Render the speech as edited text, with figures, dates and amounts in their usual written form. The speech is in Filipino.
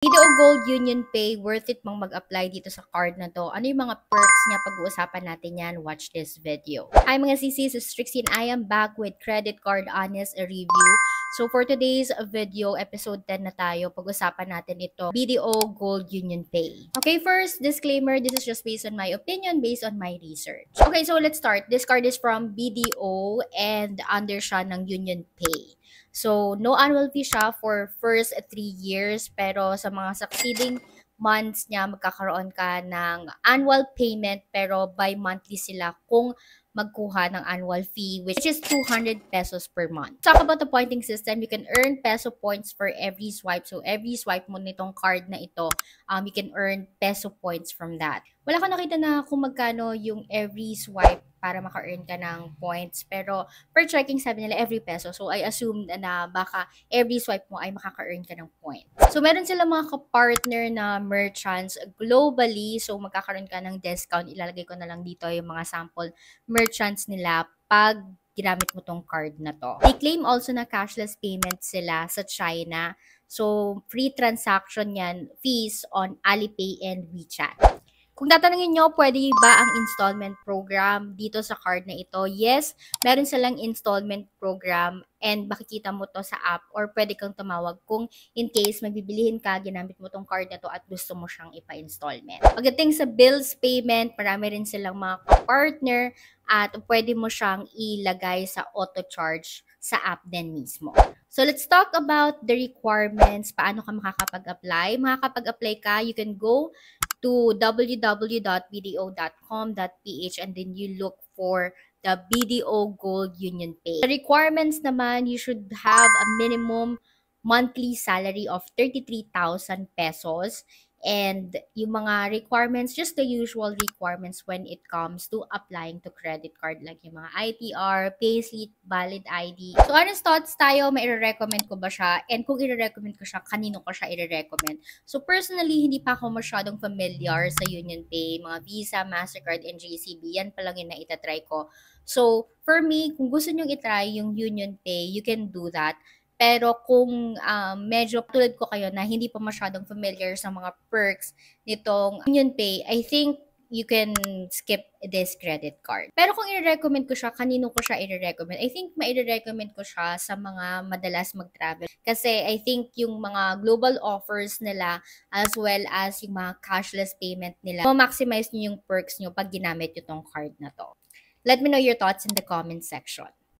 BDO Gold Union Pay, worth it bang mag-apply dito sa card na to? Ano yung mga perks niya? Pag-uusapan natin yan. Watch this video. Hi mga CCs, it's Trixie and I am back with Credit Card Honest Review. So for today's video, episode 10 na tayo. Pag-usapan natin ito, BDO Gold Union Pay. Okay, first, disclaimer, this is just based on my opinion, based on my research. Okay, so let's start. This card is from BDO and under siya ng Union Pay. So, no annual fee siya for first 3 years, pero sa mga succeeding months niya, magkakaroon ka ng annual payment, pero bi-monthly sila kung magkuha ng annual fee, which is 200 pesos per month. Talk about the pointing system, you can earn peso points for every swipe. So, every swipe mo nitong card na ito, you can earn peso points from that. Wala ka nakita na kung magkano yung every swipe para maka-earn ka ng points. Pero per checking, sabi nila every peso. So I assume na baka every swipe mo ay makaka-earn ka ng points. So meron sila mga ka-partner na merchants globally. So magkakaroon ka ng discount. Ilalagay ko na lang dito yung mga sample merchants nila pag ginamit mo tong card na to. They claim also na cashless payment sila sa China. So free transaction yan, fees on Alipay and WeChat. Kung tatanungin nyo, pwede ba ang installment program dito sa card na ito? Yes, meron silang installment program and makikita mo to sa app or pwede kang tumawag kung in case magbibilihin ka, ginamit mo tong card na to at gusto mo siyang ipa-installment. Pagdating sa bills payment, marami rin silang mga partner at pwede mo siyang ilagay sa auto charge sa app din mismo. So let's talk about the requirements, paano ka makakapag-apply. Makakapag-apply ka, you can go to www.bdo.com.ph and then you look for the BDO Gold Union Pay. The requirements naman, you should have a minimum monthly salary of 33,000 pesos. And yung mga requirements, just the usual requirements when it comes to applying to credit card, like yung mga ITR, payslip, valid ID. So, honest thoughts tayo, may i-recommend ko ba siya? And kung i-recommend ko siya, kanino ko siya i-recommend? So, personally, hindi pa ako masyadong familiar sa Union Pay, mga Visa, Mastercard, and JCB. Yan pa lang yung na-itatry ko. So, for me, kung gusto nyo itry yung Union Pay, you can do that. Pero kung medyo tulad ko kayo na hindi pa masyadong familiar sa mga perks nitong Union Pay, I think you can skip this credit card. Pero kung i-recommend ko siya, kanino ko siya i-recommend? I think ma-recommend ko siya sa mga madalas mag-travel. Kasi I think yung mga global offers nila as well as yung mga cashless payment nila, ma-maximize nyo yung perks nyo pag ginamit nyo tong card na to. Let me know your thoughts in the comment section.